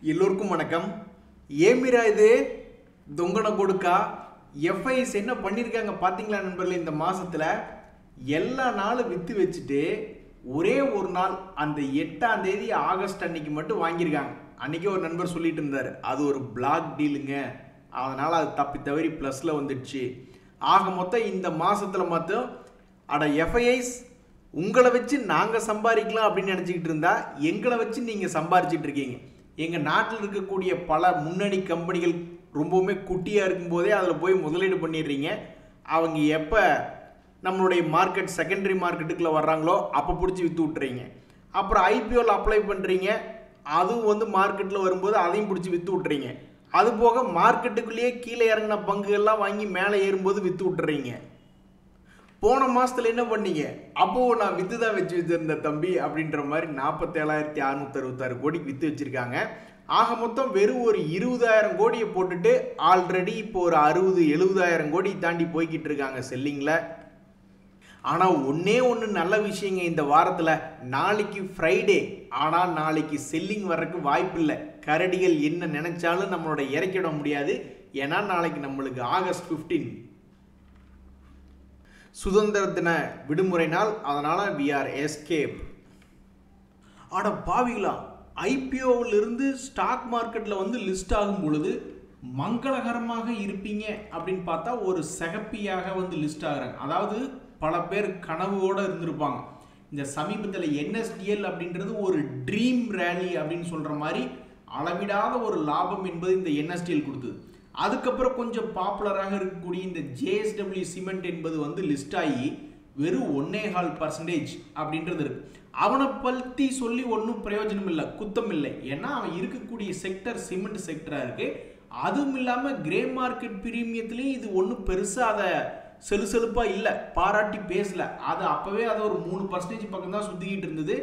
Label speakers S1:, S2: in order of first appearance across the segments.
S1: எல்லோருக்கும் வணக்கம். ஏமிரா இது தொங்கன கொடுக்கா எஃப்ஐஎஸ் என்ன பண்ணியிருக்காங்க பார்த்தீங்களா நண்பர்களே? இந்த மாதத்தில் எல்லா நாளும் விற்று வச்சுட்டு ஒரே ஒரு நாள் அந்த 8ஆம் தேதி ஆகஸ்ட் அன்னைக்கு மட்டும் வாங்கியிருக்காங்க. அன்றைக்கே ஒரு நண்பர் சொல்லிட்டு இருந்தார், அது ஒரு பிளாக் டீலுங்க, அதனால் அது தப்பி தவறி ப்ளஸில் வந்துடுச்சு. ஆக மொத்தம் இந்த மாதத்தில் மட்டும் எஃப்ஐஎஸ் உங்களை வச்சு நாங்கள் சம்பாதிக்கலாம் அப்படின்னு நினச்சிக்கிட்டு இருந்தா எங்களை வச்சு நீங்கள் சம்பாரிச்சிட்டு இருக்கீங்க. எங்கள் நாட்டில் இருக்கக்கூடிய பல முன்னணி கம்பெனிகள் ரொம்பவுமே குட்டியாக இருக்கும்போதே அதில் போய் முதலீடு பண்ணிடுறீங்க. அவங்க எப்போ நம்மளுடைய மார்க்கெட் செகண்டரி மார்க்கெட்டுக்குள்ளே வர்றாங்களோ அப்போ பிடிச்சி விற்று விட்டுறீங்க. அப்புறம் ஐபிஓவில் அப்ளை பண்ணுறீங்க, அதுவும் மார்க்கெட்டில் வரும்போது அதையும் பிடிச்சி விற்று விட்டுறீங்க. அது போக மார்க்கெட்டுக்குள்ளேயே கீழே இறங்கின பங்குகள்லாம் வாங்கி மேலே ஏறும்போது விற்று விட்டுறீங்க. போன மாதத்தில் என்ன பண்ணீங்க? அப்போது நான் விற்று தான் வச்சு வச்சுருந்த தம்பி அப்படின்ற மாதிரி 47,666 கோடிக்கு விற்று வச்சுருக்காங்க. ஆக மொத்தம் வெறும் ஒரு 20,000 கோடியை போட்டுட்டு ஆல்ரெடி இப்போ ஒரு 60,000-70,000 கோடி தாண்டி போய்கிட்டு இருக்காங்க செல்லிங்கில். ஆனால் ஒன்று நல்ல விஷயங்க இந்த வாரத்தில், நாளைக்கு ஃப்ரைடே, ஆனால் நாளைக்கு செல்லிங் வர்றதுக்கு வாய்ப்பு இல்லை. கரடிகள் என்ன நினைச்சாலும் நம்மளோட இறக்கிட முடியாது. ஏன்னா நாளைக்கு நம்மளுக்கு ஆகஸ்ட் 15 சுதந்திர தின விடுமுறை நாள். அதனால வி ஆர் எஸ்கேப். ஆட பாவிகளா, ஐபிஓவில் இருந்து ஸ்டாக் மார்க்கெட்டில் லிஸ்ட் ஆகும் பொழுது மங்களகரமாக இருப்பீங்க அப்படின்னு பார்த்தா ஒரு சிகப்பியாக லிஸ்ட் ஆகிறாங்க. அதாவது பல பேர் கனவோடு இருந்திருப்பாங்க. இந்த சமீபத்தில் என்எஸ்டிஎல் அப்படின்றது ஒரு ட்ரீம் ரேலி அப்படின்னு சொல்கிற மாதிரி அளவிடாத ஒரு லாபம் என்பது இந்த என்எஸ்டிஎல் கொடுத்தது. அதுக்கப்புறம் கொஞ்சம் பாப்புலராக இருக்கக்கூடிய இந்த ஜேஎஸ்டபிள்யூ சிமெண்ட் என்பது லிஸ்ட் ஆகி வெறும் 1.25% அப்படின்றது இருக்கு. அவனை பற்றி சொல்லி ஒன்றும் பிரயோஜனம் இல்லை, குத்தம் இல்லை. ஏன்னா அவன் இருக்கக்கூடிய செக்டர் சிமெண்ட் செக்டராக இருக்கு. அதுவும் இல்லாமல் கிரே மார்க்கெட் பிரீமியத்துலேயும் இது ஒன்றும் பெருசாக அதை செலுசெலுப்பாக இல்லை, பாராட்டி பேசல. அது அப்போவே அதை ஒரு 3% பக்கம் தான் சுற்றிக்கிட்டு இருந்தது.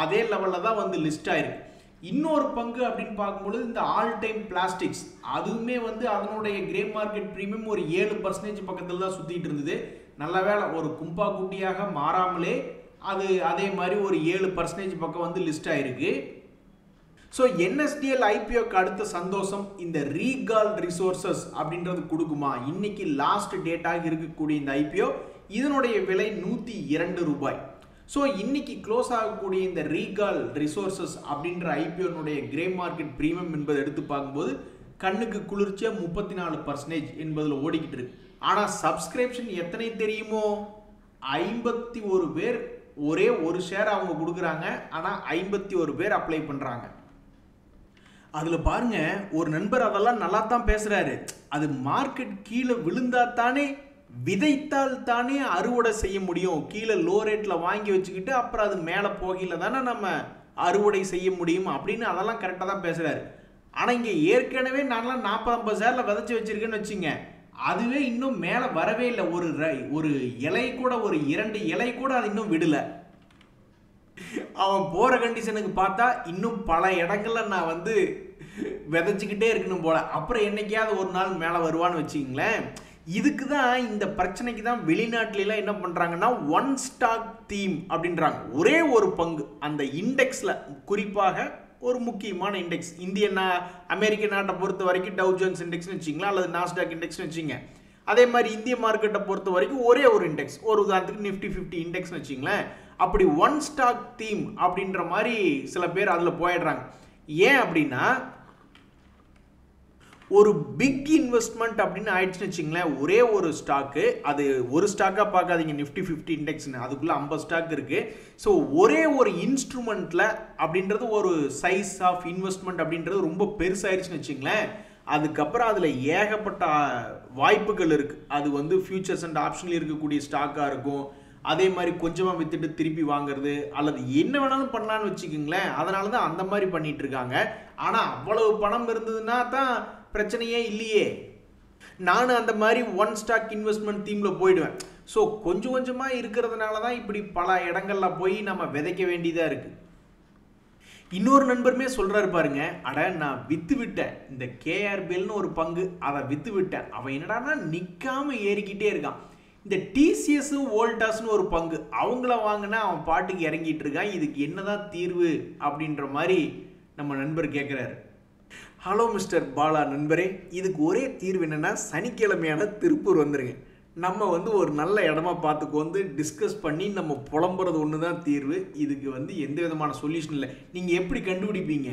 S1: அதே லெவலில் தான் லிஸ்ட் ஆயிருக்கு. இன்னொரு பங்கு அப்படின்னு பார்க்கும்பொழுது இந்த ஆல் டைம் பிளாஸ்டிக்ஸ், அதுவுமே அதனுடைய கிரே மார்க்கெட் பிரீமியம் ஒரு 7% பக்கத்தில் தான் சுற்றிட்டு இருந்தது. நல்ல வேலை ஒரு கும்பா குட்டியாக மாறாமலே அது அதே மாதிரி ஒரு 7% பக்கம் லிஸ்ட் ஆயிருக்கு. ஸோ என்எஸ்டிஎல் ஐபிஓக்கு அடுத்த சந்தோஷம் இந்த ரீகால் ரிசோர்சஸ் அப்படின்றது கொடுக்குமா? இன்னைக்கு லாஸ்ட் டேட்டாக இருக்கக்கூடிய இந்த ஐபிஓ இதனுடைய விலை 102 ரூபாய். ஸோ இன்னைக்கு க்ளோஸ் ஆகக்கூடிய இந்த ரீகால் ரிசோர்சஸ் அப்படின்ற ஐபிஓனுடைய கிரே மார்க்கெட் ப்ரீமியம் என்பதை எடுத்து பார்க்கும்போது கண்ணுக்கு குளிர்ச்சியாக 34% என்பதில் ஓடிக்கிட்டு இருக்கு. ஆனால் சப்ஸ்கிரிப்ஷன் எத்தனை தெரியுமோ? 51 பேர் ஒரே ஒரு ஷேர் அவங்க கொடுக்குறாங்க. ஆனால் 51 பேர் அப்ளை பண்ணுறாங்க. அதில் பாருங்க, ஒரு நண்பர் அதெல்லாம் நல்லா தான் பேசுகிறாரு. அது மார்க்கெட் கீழே விழுந்தா தானே, விதைத்தால் தானே அறுவடை செய்ய முடியும். கீழே லோ ரேட்டில் வாங்கி வச்சுக்கிட்டு அப்புறம் அது மேலே போகல தானே நம்ம அறுவடை செய்ய முடியும் அப்படின்னு அதெல்லாம் கரெக்டாக தான் பேசுகிறாரு. ஆனால் இங்கே ஏற்கனவே நான்லாம் 40-50 ஷேரில் விதைச்சி வச்சிருக்கேன்னு வச்சுங்க, அதுவே இன்னும் மேலே வரவே இல்லை. ஒரு இலை கூட, ஒரு 2 இலை கூட அது இன்னும் விடலை. அவன் போகிற கண்டிஷனுக்கு பார்த்தா இன்னும் பல இடங்கள்ல நான் விதைச்சிக்கிட்டே இருக்கணும் போல. அப்புறம் என்னைக்காவது ஒரு நாள் மேலே வருவான்னு வச்சுக்கிங்களேன். இதுக்கு தான், இந்த பிரச்சனைக்கு தான் வெளிநாட்டிலாம் என்ன பண்ணுறாங்கன்னா ஒன் ஸ்டாக் தீம் அப்படின்றாங்க. ஒரே ஒரு பங்கு அந்த இண்டெக்ஸில், குறிப்பாக ஒரு முக்கியமான இண்டெக்ஸ், அமெரிக்க நாட்டை பொறுத்த வரைக்கும் டவ் ஜோன்ஸ் இண்டெக்ஸ்னு வச்சிங்களா, அல்லது நாஸ்டாக் இண்டெக்ஸ்னு வச்சிங்க. அதே மாதிரி இந்திய மார்க்கெட்டை பொறுத்த வரைக்கும் ஒரே ஒரு இண்டெக்ஸ், ஒரு உதாரணத்துக்கு நிஃப்டி 50 இண்டெக்ஸ்னு வச்சிங்களேன். அப்படி ஒன் ஸ்டாக் தீம் அப்படின்ற மாதிரி சில பேர் அதில் போயிடுறாங்க. ஏன் அப்படின்னா ஒரு பிக் இன்வெஸ்ட்மெண்ட் அப்படின்னு ஆயிடுச்சுன்னு வச்சுங்களேன். ஒரே ஒரு ஸ்டாக்கு, அது ஒரு ஸ்டாக்காக பார்க்காதீங்க, நிஃப்டி 50 இண்டெக்ஸ்னு, அதுக்குள்ளே 50 ஸ்டாக் இருக்குது. ஸோ ஒரே ஒரு இன்ஸ்ட்ருமெண்ட்டில் அப்படின்றது ஒரு சைஸ் ஆஃப் இன்வெஸ்ட்மெண்ட் அப்படின்றது ரொம்ப பெருசாகிடுச்சுன்னு வச்சுங்களேன். அதுக்கப்புறம் அதில் ஏகப்பட்ட வாய்ப்புகள் இருக்குது. அது ஃபியூச்சர்ஸ் அண்ட் ஆப்ஷனில் இருக்கக்கூடிய ஸ்டாக்காக இருக்கும். அதே மாதிரி கொஞ்சமாக விற்றுட்டு திருப்பி வாங்குறது, அல்லது என்ன வேணாலும் பண்ணலான்னு வச்சுக்கோங்களேன். அதனால தான் அந்த மாதிரி பண்ணிட்டு இருக்காங்க. ஆனால் அவ்வளவு பணம் இருந்ததுன்னா தான் பிரச்சனையே இல்லையே. நானும் அந்த மாதிரி ஒன் ஸ்டாக் இன்வெஸ்ட்மெண்ட் தீமில் போயிடுவேன். ஸோ கொஞ்சம் கொஞ்சமாக இருக்கிறதுனால தான் இப்படி பல இடங்களில் போய் நம்ம விதைக்க வேண்டியதாக இருக்குது. இன்னொரு நண்பருமே சொல்கிறாரு பாருங்க, நான் விற்று விட்டேன், இந்த கேஆர்பிஎல்னு ஒரு பங்கு, அதை விற்று விட்டேன். அவன் என்னடானா நிற்காமல் ஏறிக்கிட்டே இருக்கான். இந்த டிசிஎஸ் வோல்டாஸ்னு ஒரு பங்கு, அவங்கள வாங்கினா அவன் பாட்டுக்கு இறங்கிட்டு இருக்கான். இதுக்கு என்னதான் தீர்வு அப்படின்ற மாதிரி நம்ம நண்பர் கேட்குறாரு. ஹலோ மிஸ்டர் பாலா நண்பரே, இதுக்கு ஒரே தீர்வு என்னன்னா சனிக்கிழமையான திருப்பூர் வந்துருங்க. நம்ம ஒரு நல்ல இடமா பார்த்துக்கு டிஸ்கஸ் பண்ணி நம்ம புலம்புறது ஒன்று தான் தீர்வு. இதுக்கு எந்த விதமான சொல்யூஷன் இல்லை. நீங்கள் எப்படி கண்டுபிடிப்பீங்க?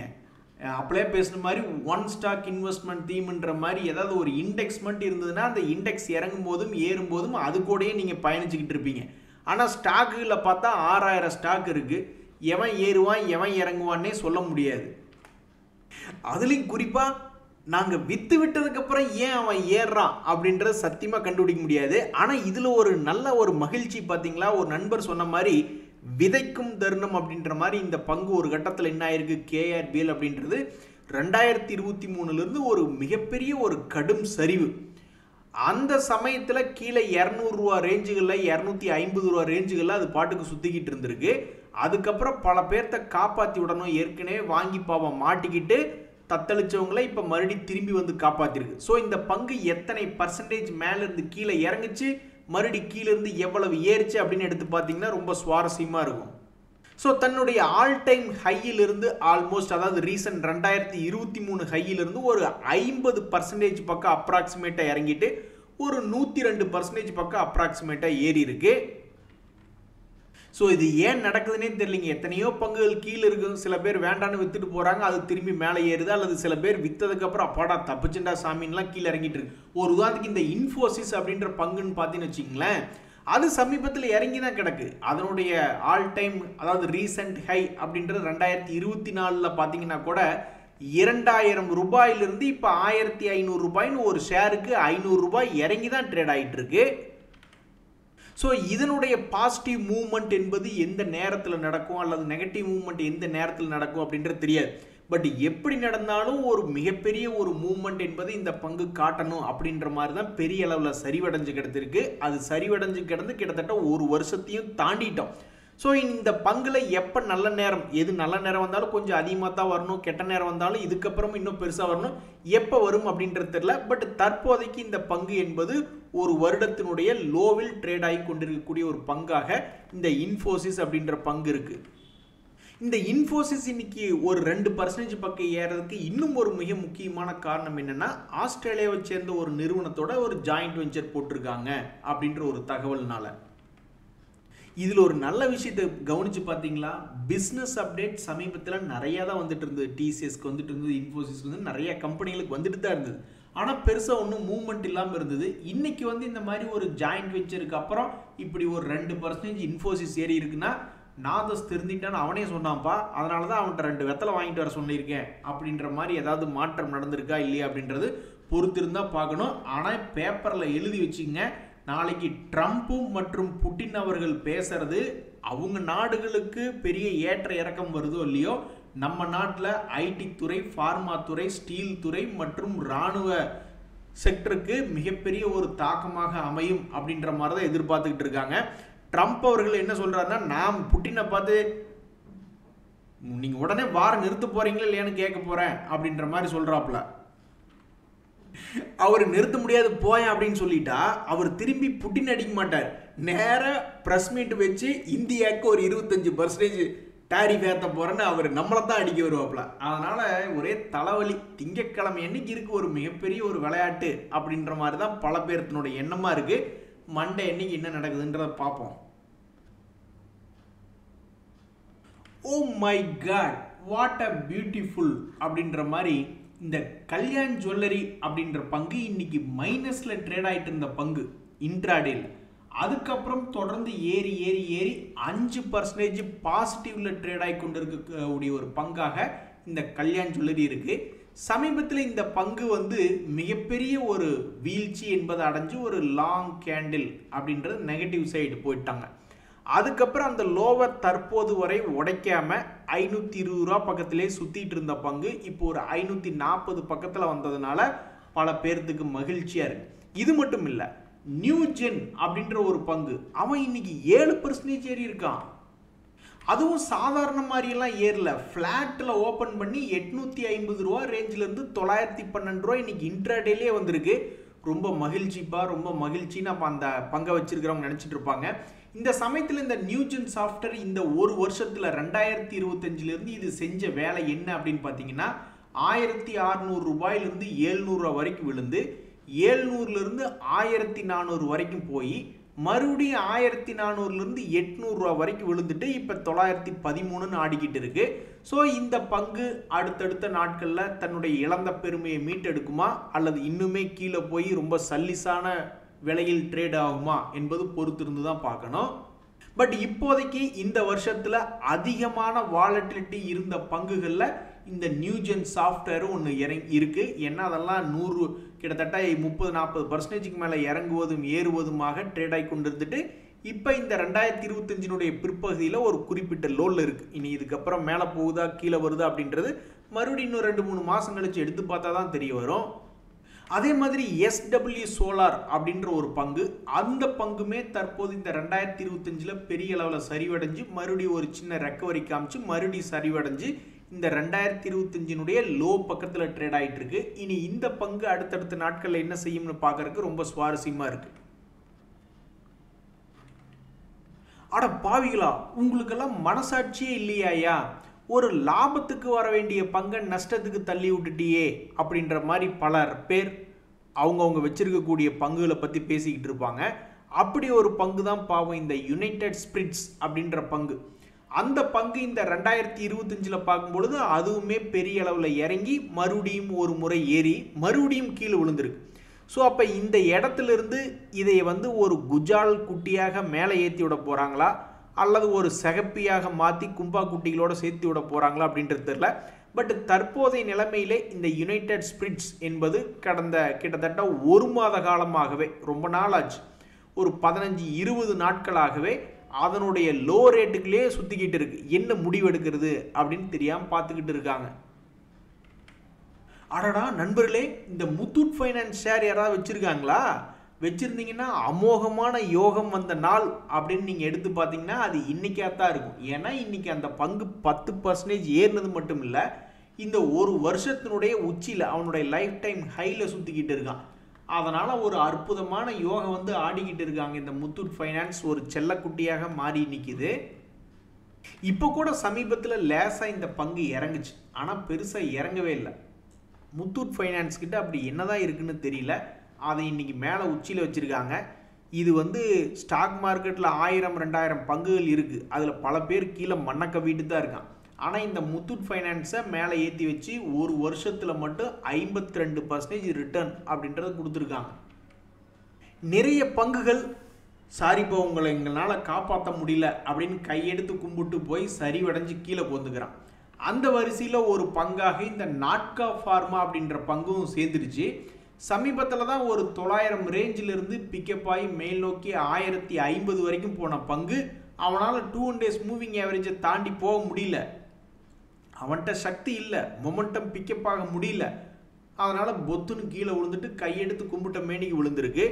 S1: அப்படியே பேசுன மாதிரி ஒன் ஸ்டாக் இன்வெஸ்ட்மெண்ட் தீம்ன்ற மாதிரி ஏதாவது ஒரு இண்டெக்ஸ் மட்டும் இருந்ததுன்னா அந்த இண்டெக்ஸ் இறங்கும் போதும் ஏறும் போதும் அது கூடயே நீங்கள் பயணிச்சுக்கிட்டு இருப்பீங்க. ஆனால் ஸ்டாக்குகளை பார்த்தா 6000 ஸ்டாக் இருக்குது. எவன் ஏறுவான் எவன் இறங்குவான்னே சொல்ல முடியாது. அதுலேயும் குறிப்பாக நாங்கள் விற்று விட்டதுக்கப்புறம் ஏன் அவன் ஏறுறான் அப்படின்றத சத்தியமாக கண்டுபிடிக்க முடியாது. ஆனால் இதில் ஒரு நல்ல ஒரு மகிழ்ச்சி பார்த்தீங்களா, ஒரு நண்பர் சொன்ன மாதிரி விதைக்கும் தருணம் அப்படின்ற மாதிரி இந்த பங்கு ஒரு கட்டத்தில் என்ன ஆயிருக்கு, KRBL அப்படின்றது 2023 ஒரு மிகப்பெரிய ஒரு கடும் சரிவு. அந்த சமயத்தில் கீழே 200 ரூபா ரேஞ்சுகளில் 250 ரூபா ரேஞ்சுகளில் அது பாட்டுக்கு சுற்றிக்கிட்டு இருந்திருக்கு. அதுக்கப்புறம் பல பேர்த்த காப்பாற்றி விடணும், ஏற்கனவே வாங்கி பாவம் மாட்டிக்கிட்டு தத்தளிச்சவங்களை இப்போ மறுபடியும் திரும்பி காப்பாற்றிருக்கு. ஸோ இந்த பங்கு எத்தனை பர்சன்டேஜ் மேலேருந்து கீழே இறங்குச்சு, மறுபடி கீழேருந்து எவ்வளவு ஏறிச்சு அப்படின்னு எடுத்து பார்த்தீங்கன்னா ரொம்ப சுவாரஸ்யமாக இருக்கும். ஸோ தன்னுடைய ஆல் டைம் ஹையிலிருந்து ஆல்மோஸ்ட், அதாவது ரீசன்ட் 2023 ஹையிலிருந்து ஒரு 50% பக்கம் அப்ராக்சிமேட்டாக இறங்கிட்டு ஒரு 102% பக்கம் அப்ராக்சிமேட்டாக ஏறி இருக்கு. ஸோ இது ஏன் நடக்குதுன்னே தெரியலிங்க. எத்தனையோ பங்குகள் கீழே இருக்குது. சில பேர் வேண்டான்னு வித்துட்டு போகிறாங்க, அது திரும்பி மேலே ஏறுது. அல்லது சில பேர் விற்றதுக்கப்புறம் அப்பாடா தப்புச்சுண்டா சாமின்லாம் கீழே இறங்கிட்டு இருக்கு. ஒரு உதாரணத்துக்கு இந்த இன்ஃபோசிஸ் அப்படின்ற பங்குன்னு பார்த்தீங்கன்னு வச்சிங்களேன், அது சமீபத்தில் இறங்கி தான் கிடக்கு. அதனுடைய ஆல் டைம், அதாவது ரீசன்ட் ஹை அப்படின்றது 2024 பார்த்தீங்கன்னா கூட 2000 ரூபாயிலிருந்து இப்போ 1500 ரூபாய்னு ஒரு ஷேருக்கு 500 ரூபாய் இறங்கி தான் ட்ரேட் ஆகிட்டு இருக்கு. ஸோ இதனுடைய பாசிட்டிவ் மூவ்மெண்ட் என்பது எந்த நேரத்தில் நடக்கும் அல்லது நெகட்டிவ் மூவ்மெண்ட் எந்த நேரத்தில் நடக்கும் அப்படின்றது தெரியாது. பட் எப்படி நடந்தாலும் ஒரு மிகப்பெரிய ஒரு மூவ்மெண்ட் என்பது இந்த பங்கு காட்டணும் அப்படின்ற மாதிரி தான் பெரிய அளவில் சரிவடைஞ்சு கிடந்திருக்கு. அது சரிவடைஞ்சு கிடந்து கிட்டத்தட்ட ஒரு வருஷத்தையும் தாண்டிட்டோம். ஸோ இந்த பங்கில் எப்போ நல்ல நேரம், எது நல்ல நேரம் வந்தாலும் கொஞ்சம் அதிகமாக தான் வரணும், கெட்ட நேரம் வந்தாலும் இதுக்கப்புறமும் இன்னும் பெருசாக வரணும், எப்போ வரும் அப்படின்றது தெரியல. பட் தற்போதைக்கு இந்த பங்கு என்பது ஒரு வருடத்தினுடைய லோவில் ட்ரேட் ஆகி கொண்டிருக்கக்கூடிய ஒரு பங்காக இந்த இன்ஃபோசிஸ் அப்படின்ற பங்கு இருக்குது. இந்த இன்ஃபோசிஸ் இன்னைக்கு ஒரு 2% பக்கம் ஏறதுக்கு இன்னும் ஒரு மிக முக்கியமான காரணம் என்னன்னா, ஆஸ்திரேலியாவை சேர்ந்த ஒரு நிறுவனத்தோட ஒரு ஜாயிண்ட் வெஞ்சர் போட்டிருக்காங்க அப்படின்ற ஒரு தகவல்னால. இதில் ஒரு நல்ல விஷயத்தை கவனித்து பார்த்தீங்களா, பிஸ்னஸ் அப்டேட் சமீபத்தில் நிறையா தான் வந்துட்டு இருந்தது. டிசிஎஸ்க்கு வந்துட்டு இருந்தது, இன்ஃபோசிஸ்க்கு நிறைய கம்பெனிகளுக்கு வந்துட்டு தான் இருந்தது. ஆனால் பெருசாக ஒன்றும் மூவ்மெண்ட் இல்லாமல் இருந்தது. இன்றைக்கி இந்த மாதிரி ஒரு ஜாயிண்ட் வெஞ்சருக்கு அப்புறம் இப்படி ஒரு 2% இன்ஃபோசிஸ் ஏறி இருக்குன்னா, நாதஸ் திருந்திட்டான்னு அவனே சொன்னான்ப்பா, அதனால தான் அவன்கிட்ட 2 வெத்தலை வாங்கிட்டு வர சொல்லியிருக்கேன் அப்படின்ற மாதிரி ஏதாவது மாற்றம் நடந்திருக்கா இல்லையா அப்படின்றது பொறுத்திருந்தால் பார்க்கணும். ஆனால் பேப்பரில் எழுதி வச்சுங்க, நாளைக்கு ட்ரம்ப்பும் மற்றும் புட்டின் அவர்கள் பேசுறது அவங்க நாடுகளுக்கு பெரிய ஏற்ற இறக்கம் வருதோ இல்லையோ, நம்ம நாட்டில் ஐடி துறை, ஃபார்மா துறை, ஸ்டீல் துறை மற்றும் இராணுவ செக்டருக்கு மிகப்பெரிய ஒரு தாக்கமாக அமையும் அப்படின்ற மாதிரி தான் எதிர்பார்த்துக்கிட்டு இருக்காங்க. ட்ரம்ப் அவர்கள் என்ன சொல்றாருன்னா, நான் புட்டினை பார்த்து நீங்க உடனே வாரம் நிறுத்த போறீங்களா இல்லையான்னு கேட்க போறேன் அப்படின்ற மாதிரி சொல்றாப்புல. அவர் நிறுத்த முடியாது போயேன் அப்படின்னு சொல்லிட்டா அவர் திரும்பி புட்டின் அடிக்க மாட்டார். நேராக ப்ரெஸ் மீட் வச்சு இந்தியாவுக்கு ஒரு 25% டாரிஃப் ஏற்ற போறேன்னு அவர் நம்மளை தான் அடிக்க வருவாப்புல. அதனால ஒரே தலைவலி. திங்கட்கிழமை என்னைக்கு இருக்கு ஒரு மிகப்பெரிய ஒரு விளையாட்டு அப்படின்ற மாதிரி தான் பல பேர்த்தினுடைய எண்ணமா இருக்கு. மண்டே என்னைக்கு என்ன நடக்குதுன்றத பார்ப்போம். Oh my God, what a beautiful அப்படின்ற மாதிரி இந்த கல்யாண் ஜுவல்லரி அப்படின்ற பங்கு இன்னைக்கு மைனஸ்ல ட்ரேட் ஆகிட்டு இருந்த பங்கு இன்ட்ராடேல. அதுக்கப்புறம் தொடர்ந்து ஏறி ஏறி ஏறி 5% பாசிட்டிவ்ல ட்ரேட் ஆகி கொண்டிருக்கக்கூடிய ஒரு பங்காக இந்த கல்யாண் ஜுவல்லரி இருக்கு. சமீபத்தில் இந்த பங்கு மிகப்பெரிய ஒரு வீழ்ச்சி என்பதை அடைஞ்சு ஒரு லாங் கேண்டில் அப்படின்றது நெகட்டிவ் சைடு போயிட்டாங்க. அதுக்கப்புறம் அந்த லோவர் தற்போது வரை உடைக்காம 520 ரூபா பக்கத்திலே சுத்திட்டு இருந்த பங்கு இப்போ ஒரு 540 பக்கத்தில் வந்ததுனால பல பேர்த்துக்கு மகிழ்ச்சியா இருக்கு. இது மட்டும் இல்லை, நியூஜென் அப்படின்ற ஒரு பங்கு அவன் இன்னைக்கு 7% ஏறி இருக்கான். அதுவும் சாதாரண மாதிரியெல்லாம் ஏறல, ஃப்ளாட்டில் ஓப்பன் பண்ணி 850 ரூபா ரேஞ்சிலேருந்து 912 ரூபா இன்னைக்கு இன்ட்ராடேலே வந்திருக்கு. ரொம்ப மகிழ்ச்சிப்பா, ரொம்ப மகிழ்ச்சின்னு அப்போ அந்த பங்கை வச்சிருக்கிறவங்க நினச்சிட்டு இருப்பாங்க. இந்த சமயத்தில் இந்த நியூஜென் சாஃப்ட்வேர் இந்த ஒரு வருஷத்தில் 2025 இது செஞ்ச வேலை என்ன அப்படின்னு பார்த்தீங்கன்னா, 1600 700 வரைக்கும் விழுந்து 700 1400 வரைக்கும் போய் மறுபடியும் 1400 800 வரைக்கும் விழுந்துட்டு இப்போ 913 ஆடிக்கிட்டு இருக்கு. ஸோ இந்த பங்கு அடுத்தடுத்த நாட்களில் தன்னுடைய இழந்த பெருமையை மீட்டெடுக்குமா அல்லது இன்னுமே கீழே போய் ரொம்ப சல்லிசான விலையில் ட்ரேட் ஆகுமா என்பது பொறுத்திருந்து தான் பார்க்கணும். பட் இப்போதைக்கு இந்த வருஷத்தில் அதிகமான வாலட்டிலிட்டி இருந்த பங்குகளில் இந்த நியூஜென் சாஃப்ட்வேரும் ஒன்று இருக்குது. ஏன்னா அதெல்லாம் கிட்டத்தட்ட 30-40% மேலே இறங்குவதும் ஏறுவதுமாக ட்ரேட் ஆகி கொண்டு இருந்துட்டு இப்போ இந்த 2025 பிற்பகுதியில் ஒரு குறிப்பிட்ட லோவில் இருக்குது. இனி இதுக்கப்புறம் மேலே போகுதா கீழே வருதா அப்படின்றது மறுபடியும் இன்னும் 2-3 மாதம் கழிச்சு எடுத்து பார்த்தா தான் தெரிய வரும். அதே மாதிரி SW சோலார் அப்படின்ற ஒரு பங்கு, அந்த பங்குமே தற்போது இந்த 2025 பெரிய அளவில் சரிவடைஞ்சு மறுபடியும் ஒரு சின்ன ரெக்கவரி காமிச்சு மறுபடியும் சரிவடைஞ்சு இந்த 2025 லோ பக்கத்தில் ட்ரேட் ஆகிட்டு இருக்கு. இனி இந்த பங்கு அடுத்தடுத்த நாட்களில் என்ன செய்யும்னு பார்க்கறதுக்கு ரொம்ப சுவாரஸ்யமாக இருக்கு. அட பாவிகளா, உங்களுக்கெல்லாம் மனசாட்சியே இல்லையாயா? ஒரு லாபத்துக்கு வர வேண்டிய பங்கை நஷ்டத்துக்கு தள்ளி விட்டுட்டியே அப்படின்ற மாதிரி பலர் பேர் அவங்கவுங்க வச்சிருக்கக்கூடிய பங்குகளை பற்றி பேசிக்கிட்டு இருப்பாங்க. அப்படி ஒரு பங்கு தான் பாவம் இந்த யுனைடெட் ஸ்பிரிட்ஸ் அப்படின்ற பங்கு. அந்த பங்கு இந்த 2025 பார்க்கும்பொழுது அதுவுமே பெரிய அளவில் இறங்கி மறுபடியும் ஒரு முறை ஏறி மறுபடியும் கீழே விழுந்திருக்கு. ஸோ அப்போ இந்த இடத்துலேருந்து இதை ஒரு குஜால் குட்டியாக மேலே ஏற்றி விட போகிறாங்களா அல்லது ஒரு சகப்பியாக மாற்றி கும்பா குட்டிகளோடு சேர்த்து விட போகிறாங்களா அப்படின்றது தெரியல. பட் தற்போதைய நிலைமையிலே இந்த யுனைடெட் ஸ்பிரிட்ஸ் என்பது கடந்த கிட்டத்தட்ட ஒரு மாத காலமாகவே, ரொம்ப நாள் ஆச்சு, ஒரு 15-20 நாட்களாகவே அதனுடைய லோ ரேட்டுக்குள்ளே சுற்றிக்கிட்டு இருக்கு. என்ன முடிவெடுக்கிறது அப்படின்னு தெரியாமல் பார்த்துக்கிட்டு இருக்காங்க. அடடா நண்பர்களே, இந்த முத்தூட் ஃபைனான்ஸ் ஷேர் யாராவது வச்சுருக்காங்களா? வச்சுருந்தீங்கன்னா அமோகமான யோகம் வந்த நாள் அப்படின்னு நீங்கள் எடுத்து பார்த்தீங்கன்னா அது இன்றைக்காக தான் இருக்கும். ஏன்னா இன்றைக்கி அந்த பங்கு 10% ஏறினது மட்டும் இல்லை, இந்த ஒரு வருஷத்தினுடைய உச்சியில் அவனுடைய லைஃப் டைம் ஹையில் சுற்றிக்கிட்டு இருக்கான். அதனால் ஒரு அற்புதமான யோகம் ஆடிக்கிட்டு இருக்காங்க. இந்த முத்தூட் ஃபைனான்ஸ் ஒரு செல்லக்குட்டியாக மாறி நிற்கிது. இப்போ கூட சமீபத்தில் லேசாக இந்த பங்கு இறங்குச்சு, ஆனால் பெருசாக இறங்கவே இல்லை. முத்தூட் ஃபைனான்ஸ் கிட்ட அப்படி என்னதான் இருக்குன்னு தெரியல. அதை இன்னைக்கு மேலே உச்சியில் வச்சுருக்காங்க. இது ஸ்டாக் மார்க்கெட்டில் 1000-2000 பங்குகள் இருக்குது. அதில் பல பேர் கீழே மண்ணை கவிட்டு தான் இருக்கான். ஆனால் இந்த முத்தூட் ஃபைனான்ஸை மேலே ஏற்றி வச்சு ஒரு வருஷத்தில் மட்டும் 52% ரிட்டர்ன் அப்படின்றத கொடுத்துருக்காங்க. நிறைய பங்குகள் சாரிப்பா உங்களை எங்களால் காப்பாற்ற முடியல அப்படின்னு கையெடுத்து கும்பிட்டு போய் சரிவடைஞ்சு கீழே போந்துக்கிறான். அந்த வரிசையில் ஒரு பங்காக இந்த நாட்கா ஃபார்மா அப்படின்ற பங்கும் சேர்ந்துருச்சு. சமீபத்தில் தான் ஒரு 900 ரேஞ்சிலிருந்து பிக்கப் ஆகி மேல் நோக்கி 1050 வரைக்கும் போன பங்கு அவனால் 2 days மூவிங் ஆவரேஜை தாண்டி போக முடியல. அவன்கிட்ட சக்தி இல்லை, மொமெண்டம் பிக்கப் ஆக முடியல. அதனால் பொத்துன்னு கீழே விழுந்துட்டு கையெடுத்து கும்பிட்ட மேனிக்கு விழுந்திருக்கு.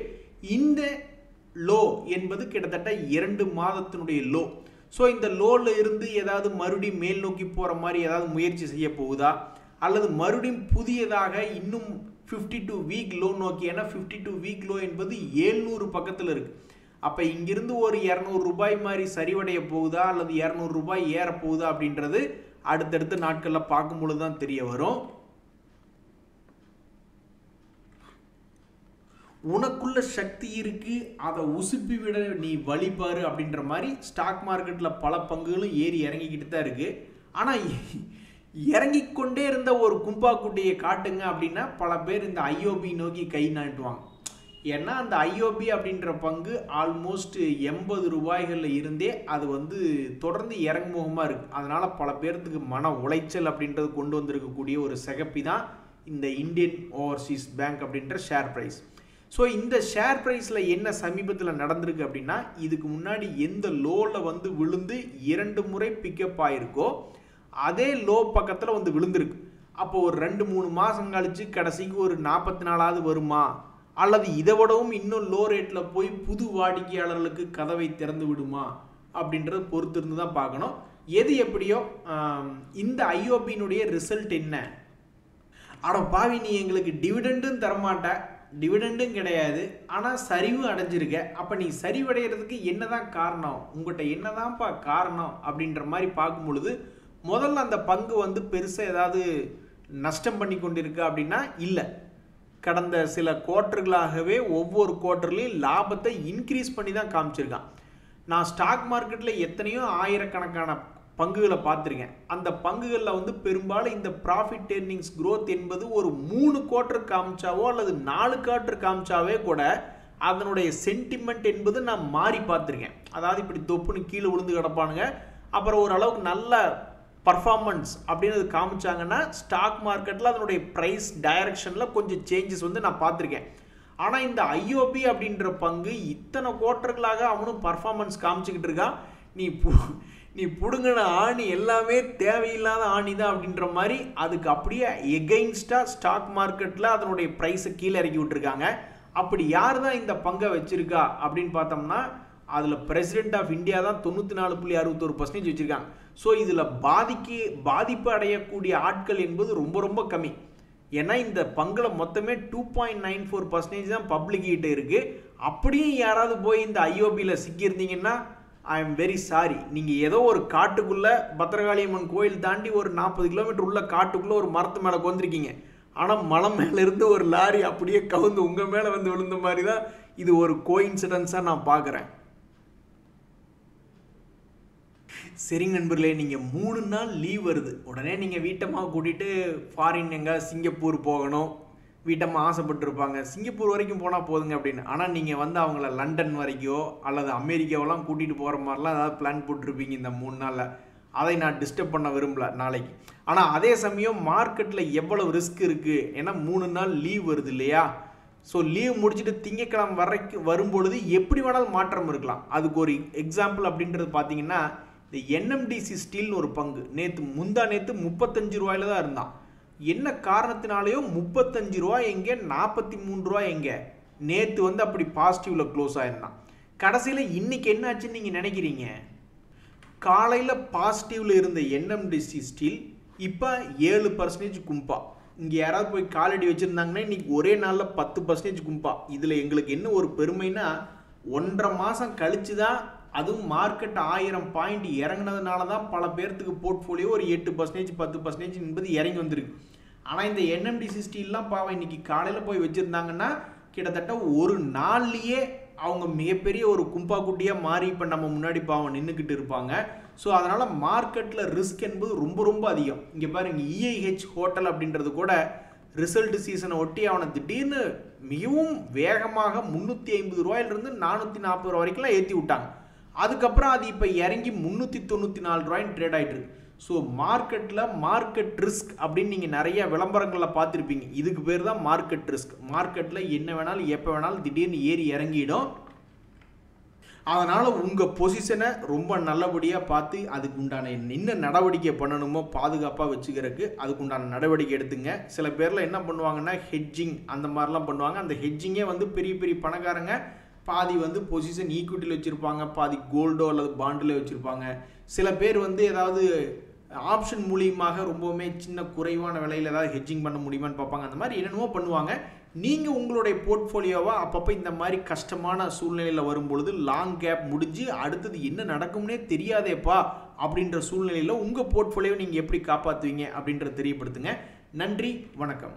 S1: இந்த லோ என்பது கிட்டத்தட்ட 2 மாதத்தினுடைய லோ. ஸோ இந்த லோவில் இருந்து ஏதாவது மறுபடியும் மேல் நோக்கி போகிற மாதிரி ஏதாவது முயற்சி செய்ய போகுதா அல்லது மறுபடியும் புதியதாக இன்னும் 52 வீக் லோ நோக்கி, ஏன்னா 52 வீக் லோ என்பது 700 பக்கத்தில் இருக்குது. அப்போ இங்கிருந்து ஒரு 200 ரூபாய் மாதிரி சரிவடைய போகுதா அல்லது 200 ரூபாய் ஏற போகுதா அப்படின்றது அடுத்தடுத்த நாட்களில் பார்க்கும்பொழுது தான் தெரிய வரும். உனக்குள்ள சக்தி இருக்கு, அதை உசுப்பி விட நீ வழிபாரு அப்படின்ற மாதிரி ஸ்டாக் மார்க்கெட்டில் பல பங்குகளும் ஏறி இறங்கிக்கிட்டு தான் இருக்கு. ஆனால் இறங்கிக்கொண்டே இருந்த ஒரு கும்பா குட்டியை காட்டுங்க அப்படின்னா பல பேர் இந்த ஐஓபி நோக்கி கை நாட்டுவாங்க. ஏன்னா அந்த ஐஓபி அப்படின்ற பங்கு ஆல்மோஸ்ட் 80 ரூபாய்களில் இருந்தே அது தொடர்ந்து இறங்குமுகமாக இருக்குது. அதனால் பல பேர்த்துக்கு மன உளைச்சல் அப்படின்றது கொண்டு வந்திருக்கக்கூடிய ஒரு சிகப்பி தான் இந்த இந்தியன் ஓவர்சீஸ் பேங்க் அப்படின்ற ஷேர் ப்ரைஸ். ஸோ இந்த ஷேர் ப்ரைஸில் என்ன சமீபத்தில் நடந்திருக்கு அப்படின்னா, இதுக்கு முன்னாடி எந்த லோவில் விழுந்து 2 முறை பிக்கப் ஆகிருக்கோ அதே லோ பக்கத்தில் விழுந்திருக்கு. அப்போ ஒரு 2-3 மாதம் கழித்து கடைசிக்கு ஒரு 44ஆவது வருமா அல்லது இதை விடவும் இன்னும் லோ ரேட்டில் போய் புது வாடிக்கையாளர்களுக்கு கதவை திறந்து விடுமா அப்படின்றத பொறுத்து இருந்து தான் பார்க்கணும். எது எப்படியோ இந்த ஐஓபியினுடைய ரிசல்ட் என்ன? அட பாவி, நீ எங்களுக்கு டிவிடெண்டும் தரமாட்ட, டிவிடெண்டும் கிடையாது, ஆனால் சரிவு அடைஞ்சிருக்க. அப்போ நீ சரிவடைகிறதுக்கு என்னதான் காரணம், உங்கள்கிட்ட என்னதான்ப்பா காரணம் அப்படின்ற மாதிரி பார்க்கும் பொழுது முதல்ல அந்த பங்கு பெருசாக ஏதாவது நஷ்டம் பண்ணி கொண்டிருக்கா அப்படின்னா இல்லை. கடந்த சில குவார்ட்டர்களாகவே ஒவ்வொரு குவார்ட்டர்லையும் லாபத்தை இன்க்ரீஸ் பண்ணி தான் காமிச்சிருக்கான். நான் ஸ்டாக் மார்க்கெட்டில் எத்தனையோ ஆயிரக்கணக்கான பங்குகளை பார்த்துருக்கேன். அந்த பங்குகளில் வந்து பெரும்பாலும் இந்த ப்ராஃபிட் ஏர்னிங்ஸ் growth என்பது ஒரு 3 குவார்ட்டர் காமிச்சாவோ அல்லது 4 குவார்ட்டர் காமிச்சாவே கூட அதனுடைய சென்டிமெண்ட் என்பது நான் மாறி பார்த்துருக்கேன். அதாவது இப்படி தொப்புன்னு கீழே விழுந்து கிடப்பானுங்க, அப்புறம் ஓரளவுக்கு நல்ல பர்ஃபார்மன்ஸ் அப்படின்னு காமிச்சாங்கன்னா ஸ்டாக் மார்க்கெட்டில் அதனுடைய ப்ரைஸ் டைரக்ஷனில் கொஞ்சம் சேஞ்சஸ் வந்து நான் பார்த்துருக்கேன். ஆனால் இந்த ஐஓபி அப்படின்ற பங்கு இத்தனை குவார்ட்டர்களாக அவனும் பர்ஃபார்மன்ஸ் காமிச்சிக்கிட்டு இருக்கான். நீ பிடுங்கின ஆணி எல்லாமே தேவையில்லாத ஆணி தான் அப்படின்ற மாதிரி அதுக்கு அப்படியே எகெயின்ஸ்டாக ஸ்டாக் மார்க்கெட்டில் அதனுடைய ப்ரைஸை கீழே இறக்கி விட்டுருக்காங்க. அப்படி யார் தான் இந்த பங்கை வச்சுருக்கா அப்படின்னு பார்த்தோம்னா அதில் பிரசிடென்ட் ஆஃப் இந்தியா தான் 94.61% வச்சுருக்காங்க. ஸோ இதில் பாதிப்பு அடையக்கூடிய ஆட்கள் என்பது ரொம்ப ரொம்ப கம்மி. ஏன்னா இந்த பங்கில் மொத்தமே 2.94% தான் பப்ளிக் கிட்ட இருக்குது. அப்படியும் யாராவது போய் இந்த ஐஓபியில் சிக்கியிருந்தீங்கன்னா ஐ எம் வெரி சாரி. நீங்கள் ஏதோ ஒரு காட்டுக்குள்ளே பத்திரகாளியம்மன் கோயில் தாண்டி ஒரு 40 கிலோமீட்டர் உள்ள காட்டுக்குள்ளே ஒரு மரத்து மேலே வந்திருக்கீங்க. ஆனால் மலம் மேலேருந்து ஒரு லாரி அப்படியே கவுந்து உங்கள் மேலே வந்து விழுந்த மாதிரி தான் இது ஒரு கோயின்சிடன்ஸாக நான் பார்க்குறேன். சரிங்க நண்பர்களே, நீங்கள் 3 நாள் லீவ் வருது, உடனே நீங்கள் வீட்டம்மா கூட்டிகிட்டு ஃபாரின் எங்கே சிங்கப்பூர் போகணும், வீட்டம்மா ஆசைப்பட்டுருப்பாங்க. சிங்கப்பூர் வரைக்கும் போனால் போதுங்க அப்படின்னு. ஆனால் நீங்கள் வந்து அவங்கள லண்டன் வரைக்கோ அல்லது அமெரிக்காவெல்லாம் கூட்டிகிட்டு போகிற மாதிரிலாம் ஏதாவது பிளான் போட்டிருப்பீங்க இந்த 3 நாளில். அதை நான் டிஸ்டர்ப் பண்ண விரும்பல நாளைக்கு. ஆனால் அதே சமயம் மார்க்கெட்டில் எவ்வளவு ரிஸ்க் இருக்குது, ஏன்னா 3 நாள் லீவ் வருது இல்லையா? ஸோ லீவ் முடிச்சுட்டு திங்கக்கிழமை வரைக்கும் வரும்பொழுது எப்படி வேணாலும் மாற்றம் இருக்கலாம். அதுக்கு ஒரு எக்ஸாம்பிள் அப்படின்றது பார்த்தீங்கன்னா இந்த என்எம்டிசி ஸ்டீல்னு ஒரு பங்கு முந்தா நேற்று 35 ரூபாயில தான் இருந்தான். என்ன காரணத்தினாலேயோ 35 ரூபாய் எங்கே 43 ரூபாய் எங்கே நேற்று வந்து அப்படி பாசிட்டிவ்ல க்ளோஸ் ஆயிருந்தான். கடைசியில் இன்னைக்கு என்ன ஆச்சுன்னு நீங்கள் நினைக்கிறீங்க? காலையில் பாசிட்டிவ்ல இருந்த என்எம்டிசி ஸ்டீல் இப்போ 7% கும்பா. இங்கே யாராவது போய் காலடி வச்சுருந்தாங்கன்னா இன்றைக்கி ஒரே நாளில் 10% கும்பா. இதில் எங்களுக்கு என்ன ஒரு பெருமைனா 1.5 மாதம் கழித்து தான், அதுவும் மார்க்கெட் 1000 பாயிண்ட் இறங்கினதுனால தான் பல பேர்த்துக்கு போர்ட்ஃபோலியோ ஒரு 8% 10% என்பது இறங்கி வந்திருக்கு. ஆனால் இந்த என்எம்டிசி ஸ்டீல்லாம் பாவம் இன்றைக்கி காலையில் போய் வச்சுருந்தாங்கன்னா கிட்டத்தட்ட ஒரு நாள்லேயே அவங்க மிகப்பெரிய ஒரு கும்பா குட்டியாக மாறி இப்போ நம்ம முன்னாடி பாவம் நின்றுக்கிட்டு இருப்பாங்க. ஸோ அதனால் மார்க்கெட்டில் ரிஸ்க் என்பது ரொம்ப ரொம்ப அதிகம். இங்கே பாருங்க, இஐஹெச் ஹோட்டல் அப்படின்றது கூட ரிசல்ட் சீசனை ஒட்டி அவனை திடீர்னு மிகவும் வேகமாக 350 ரூபாயிலிருந்து 440 ரூபா வரைக்கும்லாம் ஏற்றி விட்டாங்க. அதுக்கப்புறம் அது இப்போ இறங்கி 394 ரூபாய்ன்னு ட்ரேட் ஆகிட்டு இருக்கு. ஸோ மார்க்கெட் ரிஸ்க் அப்படின்னு நீங்கள் நிறைய விளம்பரங்களில் பார்த்துருப்பீங்க. இதுக்கு பேர் தான் மார்க்கெட் ரிஸ்க். மார்க்கெட்டில் என்ன வேணாலும் எப்போ வேணாலும் திடீர்னு ஏறி இறங்கிடும். அதனால் உங்கள் பொசிஷனை ரொம்ப நல்லபடியாக பார்த்து அதுக்கு உண்டான என்ன நடவடிக்கை பண்ணணுமோ பாதுகாப்பாக வச்சுக்கிறதுக்கு அதுக்கு உண்டான நடவடிக்கை எடுத்துங்க. சில பேரில் என்ன பண்ணுவாங்கன்னா ஹெட்ஜிங் அந்த மாதிரிலாம் பண்ணுவாங்க. அந்த ஹெட்ஜிங்கே வந்து பெரிய பெரிய பணக்காரங்க பாதி வந்து பொசிஷன் ஈக்விட்டியில் வச்சுருப்பாங்க, பாதி கோல்டோ அல்லது பாண்டில் வச்சுருப்பாங்க. சில பேர் வந்து ஏதாவது ஆப்ஷன் மூலியமாக ரொம்பவுமே சின்ன குறைவான விலையில் ஏதாவது ஹெட்ஜிங் பண்ண முடியுமான்னு பார்ப்பாங்க. அந்த மாதிரி என்னென்னமோ பண்ணுவாங்க. நீங்கள் உங்களுடைய போர்ட்ஃபோலியோவை அப்பப்போ இந்த மாதிரி கஷ்டமான சூழ்நிலையில் வரும்பொழுது லாங் கேப் முடிஞ்சு அடுத்தது என்ன நடக்கும்னே தெரியாதேப்பா அப்படின்ற சூழ்நிலையில் உங்கள் போர்ட்ஃபோலியோவை நீங்கள் எப்படி காப்பாற்றுவீங்க அப்படின்றத தெரியப்படுத்துங்க. நன்றி, வணக்கம்.